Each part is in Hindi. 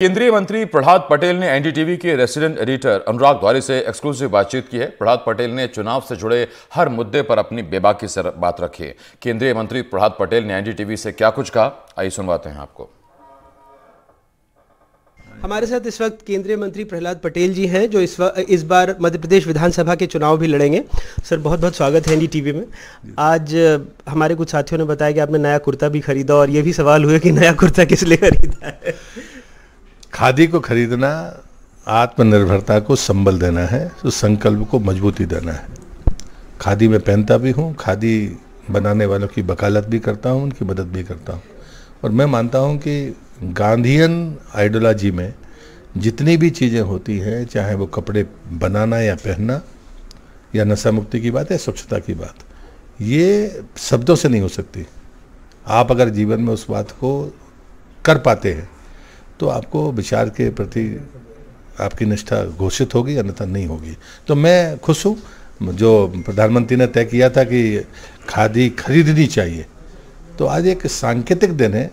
केंद्रीय मंत्री प्रहलाद पटेल ने एनडीटीवी के रेसिडेंट एडिटर अनुराग द्वारी से एक्सक्लूसिव बातचीत की है। प्रहलाद पटेल ने चुनाव से जुड़े हर मुद्दे पर अपनी बेबाकी से बात रखी है। केंद्रीय मंत्री प्रहलाद पटेल ने एनडीटीवी से क्या कुछ कहा, आइए सुनवाते हैं आपको। हमारे साथ इस वक्त केंद्रीय मंत्री प्रहलाद पटेल जी हैं, जो इस बार मध्य प्रदेश विधानसभा के चुनाव भी लड़ेंगे। सर, बहुत बहुत स्वागत है एनडीटीवी में। आज हमारे कुछ साथियों ने बताया कि आपने नया कुर्ता भी खरीदा, और ये भी सवाल हुए कि नया कुर्ता किस लिए खरीदा है। खादी को खरीदना आत्मनिर्भरता को संबल देना है, तो संकल्प को मजबूती देना है। खादी में पहनता भी हूँ, खादी बनाने वालों की वकालत भी करता हूँ, उनकी मदद भी करता हूँ। और मैं मानता हूँ कि गांधीयन आइडियोलॉजी में जितनी भी चीज़ें होती हैं, चाहे वो कपड़े बनाना या पहनना, या नशा मुक्ति की बात है, स्वच्छता की बात, ये शब्दों से नहीं हो सकती। आप अगर जीवन में उस बात को कर पाते हैं तो आपको विचार के प्रति आपकी निष्ठा घोषित होगी, अन्यथा नहीं होगी। तो मैं खुश हूँ, जो प्रधानमंत्री ने तय किया था कि खादी खरीदनी चाहिए, तो आज एक सांकेतिक दिन है।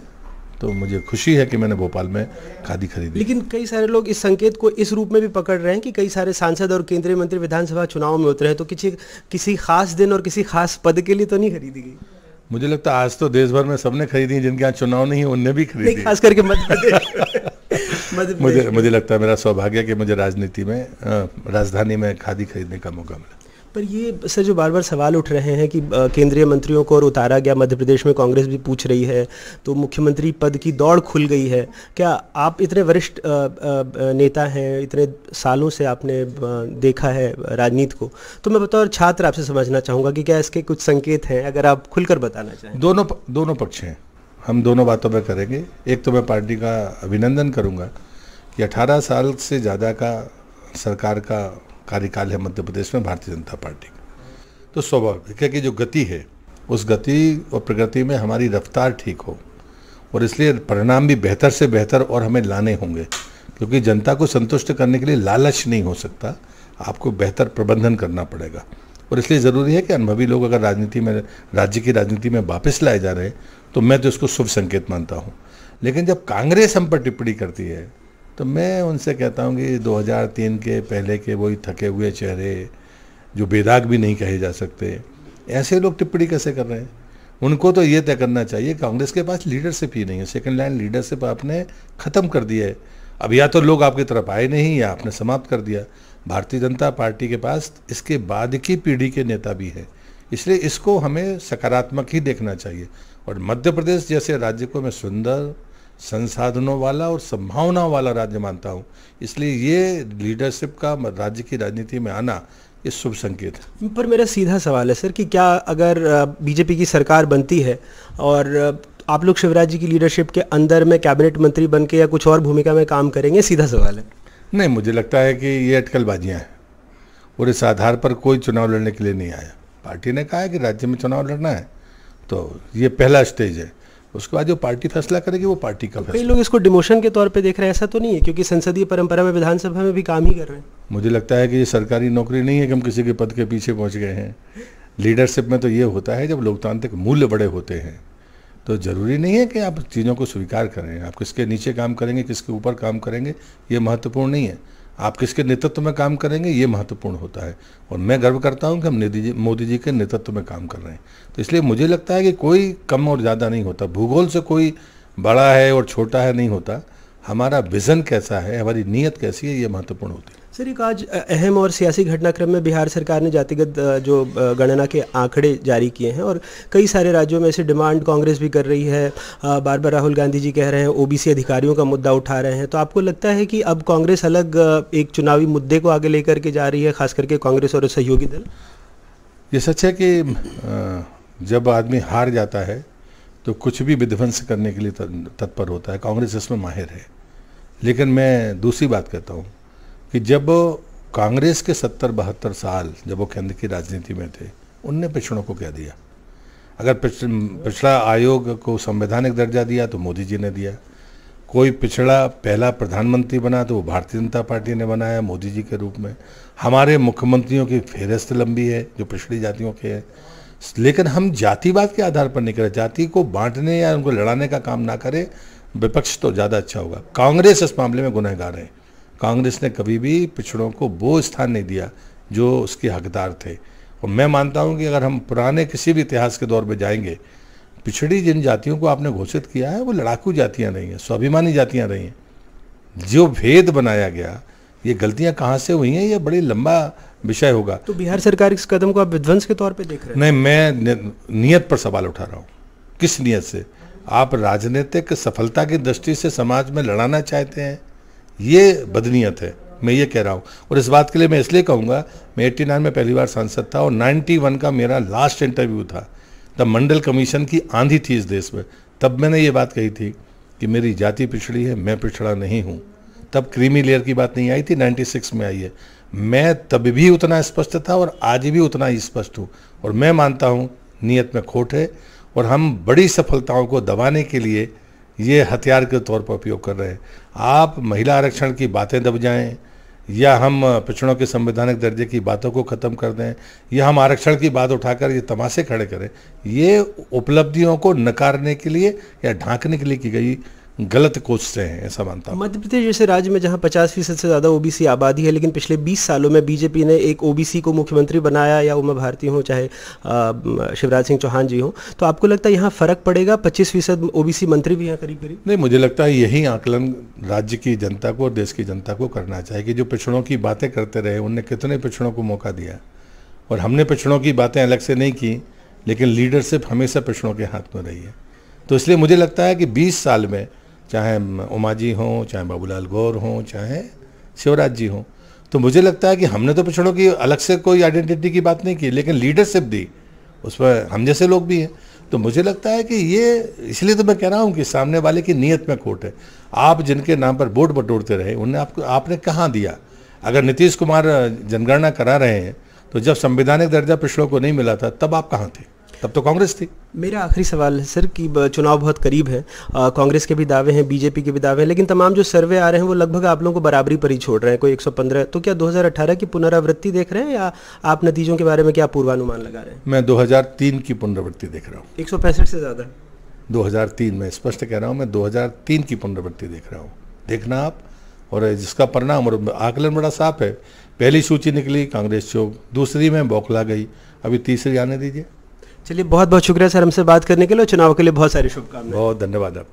तो मुझे खुशी है कि मैंने भोपाल में खादी खरीदी। लेकिन कई सारे लोग इस संकेत को इस रूप में भी पकड़ रहे हैं कि कई सारे सांसद और केंद्रीय मंत्री विधानसभा चुनाव में उतरे हैं, तो किसी खास दिन और किसी खास पद के लिए तो नहीं खरीदी गई। मुझे लगता है आज तो देश भर में सबने खरीदी, जिनके यहाँ चुनाव नहीं है उनने भी खरीदी, खास करके मध्य प्रदेश। मुझे लगता है मेरा सौभाग्य कि मुझे राजनीति में राजधानी में खादी खरीदने का मौका मिला। पर ये सर, जो बार बार सवाल उठ रहे हैं कि केंद्रीय मंत्रियों को और उतारा गया, मध्य प्रदेश में कांग्रेस भी पूछ रही है, तो मुख्यमंत्री पद की दौड़ खुल गई है। क्या आप इतने वरिष्ठ नेता हैं, इतने सालों से आपने देखा है राजनीति को, तो मैं बतौर छात्र आपसे समझना चाहूँगा कि क्या इसके कुछ संकेत हैं, अगर आप खुलकर बताना चाहें। दोनों पक्ष हैं, हम दोनों बातों पर करेंगे। एक तो मैं पार्टी का अभिनंदन करूँगा कि 18 साल से ज़्यादा का सरकार का कार्यकाल है मध्य प्रदेश में भारतीय जनता पार्टी का। तो स्वाभाविक है कि जो गति है, उस गति और प्रगति में हमारी रफ्तार ठीक हो, और इसलिए परिणाम भी बेहतर से बेहतर और हमें लाने होंगे, क्योंकि जनता को संतुष्ट करने के लिए लालच नहीं हो सकता, आपको बेहतर प्रबंधन करना पड़ेगा। और इसलिए ज़रूरी है कि अनुभवी लोग अगर राजनीति में, राज्य की राजनीति में वापस लाए जा रहे हैं, तो मैं तो इसको शुभ संकेत मानता हूँ। लेकिन जब कांग्रेस हम पर टिप्पणी करती है, तो मैं उनसे कहता हूँ कि 2003 के पहले के वही थके हुए चेहरे, जो बेदाग भी नहीं कहे जा सकते, ऐसे लोग टिप्पणी कैसे कर रहे हैं। उनको तो ये तय करना चाहिए, कांग्रेस के पास लीडरशिप ही नहीं है, सेकंड लाइन लीडरशिप आपने ख़त्म कर दिया है। अब या तो लोग आपकी तरफ आए नहीं, या आपने समाप्त कर दिया। भारतीय जनता पार्टी के पास इसके बाद की पीढ़ी के नेता भी हैं, इसलिए इसको हमें सकारात्मक ही देखना चाहिए। और मध्य प्रदेश जैसे राज्य को मैं सुंदर, संसाधनों वाला और संभावनाओं वाला राज्य मानता हूँ, इसलिए ये लीडरशिप का राज्य की राजनीति में आना ये शुभ संकेत है। पर मेरा सीधा सवाल है सर कि क्या अगर बीजेपी की सरकार बनती है और आप लोग शिवराज जी की लीडरशिप के अंदर में कैबिनेट मंत्री बन के या कुछ और भूमिका में काम करेंगे? सीधा सवाल है। नहीं, मुझे लगता है कि ये अटकलबाजियाँ हैं, और इस आधार पर कोई चुनाव लड़ने के लिए नहीं आया। पार्टी ने कहा है कि राज्य में चुनाव लड़ना है, तो ये पहला स्टेज है। उसके बाद जो पार्टी फैसला करेगी वो पार्टी का फैसला। कई लोग इसको डिमोशन के तौर पे देख रहे हैं, ऐसा तो नहीं है? क्योंकि संसदीय परंपरा में विधानसभा में भी काम ही कर रहे हैं। मुझे लगता है कि ये सरकारी नौकरी नहीं है कि हम किसी के पद के पीछे पहुंच गए हैं। लीडरशिप में तो ये होता है, जब लोकतांत्रिक मूल्य बड़े होते हैं तो ज़रूरी नहीं है कि आप चीज़ों को स्वीकार करें। आप किसके नीचे काम करेंगे, किसके ऊपर काम करेंगे, ये महत्वपूर्ण नहीं है। आप किसके नेतृत्व में काम करेंगे, ये महत्वपूर्ण होता है। और मैं गर्व करता हूं कि हम मोदी जी के नेतृत्व में काम कर रहे हैं। तो इसलिए मुझे लगता है कि कोई कम और ज़्यादा नहीं होता, भूगोल से कोई बड़ा है और छोटा है नहीं होता। हमारा विज़न कैसा है, हमारी नीयत कैसी है, ये महत्वपूर्ण होती है। सर, एक आज अहम और सियासी घटनाक्रम में बिहार सरकार ने जातिगत जो गणना के आंकड़े जारी किए हैं, और कई सारे राज्यों में ऐसी डिमांड कांग्रेस भी कर रही है। बार बार राहुल गांधी जी कह रहे हैं, ओबीसी अधिकारियों का मुद्दा उठा रहे हैं। तो आपको लगता है कि अब कांग्रेस अलग एक चुनावी मुद्दे को आगे लेकर के जा रही है, खास करके कांग्रेस और सहयोगी दल? ये सच है कि जब आदमी हार जाता है तो कुछ भी विध्वंस करने के लिए तत्पर होता है। कांग्रेस इसमें माहिर है। लेकिन मैं दूसरी बात कहता हूँ कि जब कांग्रेस के 70-72 साल जब वो केंद्र की राजनीति में थे, उनने पिछड़ों को क्या दिया? अगर पिछड़ा आयोग को संवैधानिक दर्जा दिया तो मोदी जी ने दिया। कोई पिछड़ा पहला प्रधानमंत्री बना तो वो भारतीय जनता पार्टी ने बनाया, मोदी जी के रूप में। हमारे मुख्यमंत्रियों की फेहरिस्त लंबी है जो पिछड़ी जातियों के हैं। लेकिन हम जातिवाद के आधार पर नहीं करें, जाति को बांटने या उनको लड़ाने का काम ना करें। विपक्ष तो ज़्यादा अच्छा होगा। कांग्रेस इस मामले में गुनहगार है। कांग्रेस ने कभी भी पिछड़ों को वो स्थान नहीं दिया जो उसके हकदार थे। और मैं मानता हूं कि अगर हम पुराने किसी भी इतिहास के दौर में जाएंगे, पिछड़ी जिन जातियों को आपने घोषित किया है वो लड़ाकू जातियां नहीं हैं, स्वाभिमानी जातियां रही हैं। जो भेद बनाया गया, ये गलतियां कहाँ से हुई हैं, ये बड़ी लंबा विषय होगा। तो बिहार सरकार इस कदम को आप विध्वंस के तौर पे देख रहे हैं? नहीं, मैं नियत पर सवाल उठा रहा हूँ। किस नियत से? आप राजनीतिक सफलता की दृष्टि से समाज में लड़ाना चाहते हैं, ये बदनीयत है, मैं ये कह रहा हूँ। और इस बात के लिए मैं इसलिए कहूँगा, मैं 89 में पहली बार सांसद था और 91 का मेरा लास्ट इंटरव्यू था। तब मंडल कमीशन की आंधी थी इस देश में। तब मैंने ये बात कही थी कि मेरी जाति पिछड़ी है, मैं पिछड़ा नहीं हूँ। तब क्रीमी लेयर की बात नहीं आई थी, 96 में आई है। मैं तब भी उतना स्पष्ट था और आज भी उतना ही स्पष्ट हूँ। और मैं मानता हूँ नीयत में खोट है और हम बड़ी सफलताओं को दबाने के लिए ये हथियार के तौर पर उपयोग कर रहे हैं। आप महिला आरक्षण की बातें दब जाएं, या हम पिछड़ों के संवैधानिक दर्जे की बातों को ख़त्म कर दें, या हम आरक्षण की बात उठाकर ये तमाशे खड़े करें, ये उपलब्धियों को नकारने के लिए या ढांकने के लिए की गई गलत कोशिशें हैं, ऐसा मानता हूँ। मध्य प्रदेश जैसे राज्य में जहां 50% से ज़्यादा ओबीसी आबादी है, लेकिन पिछले 20 सालों में बीजेपी ने एक ओबीसी को मुख्यमंत्री बनाया, या उमा भारती हो चाहे शिवराज सिंह चौहान जी हो, तो आपको लगता है यहाँ फ़र्क पड़ेगा? 25% ओबीसी मंत्री भी यहाँ करीब करीब? नहीं, मुझे लगता है यही आकलन राज्य की जनता को और देश की जनता को करना चाहिए कि जो पिछड़ों की बातें करते रहे, उनने कितने पिछड़ों को मौका दिया। और हमने पिछड़ों की बातें अलग से नहीं की, लेकिन लीडरशिप हमेशा पिछड़ों के हाथ में रही है। तो इसलिए मुझे लगता है कि 20 साल में चाहे उमा जी हों, चाहे बाबूलाल गौर हों, चाहे शिवराज जी हों, तो मुझे लगता है कि हमने तो पिछड़ों की अलग से कोई आइडेंटिटी की बात नहीं की, लेकिन लीडरशिप दी, उस पर हम जैसे लोग भी हैं। तो मुझे लगता है कि ये, इसलिए तो मैं कह रहा हूँ कि सामने वाले की नीयत में खोट है। आप जिनके नाम पर वोट बटोरते रहे, उन्हें आपने कहाँ दिया? अगर नीतीश कुमार जनगणना करा रहे हैं, तो जब संवैधानिक दर्जा पिछड़ों को नहीं मिला था, तब आप कहाँ थे? तब तो कांग्रेस थी। मेरा आखिरी सवाल है सर कि चुनाव बहुत करीब है, कांग्रेस के भी दावे हैं, बीजेपी के भी दावे हैं, लेकिन तमाम जो सर्वे आ रहे हैं वो लगभग आप लोगों को बराबरी पर ही छोड़ रहे हैं, कोई 115। तो क्या 2018 की पुनरावृत्ति देख रहे हैं, या आप नतीजों के बारे में क्या पूर्वानुमान लगा रहे हैं? मैं 2003 की पुनरावृत्ति देख रहा हूँ। 165 से ज़्यादा? 2003 में स्पष्ट कह रहा हूँ, मैं 2003 की पुनरावृत्ति देख रहा हूँ। देखना आप, और जिसका परिणाम और आकलन बड़ा साफ है। पहली सूची निकली कांग्रेस चौक, दूसरी में बौखला गई, अभी तीसरी आने दीजिए। चलिए, बहुत बहुत शुक्रिया सर हमसे बात करने के लिए। चुनाव के लिए बहुत सारी शुभकामनाएं। बहुत धन्यवाद आप।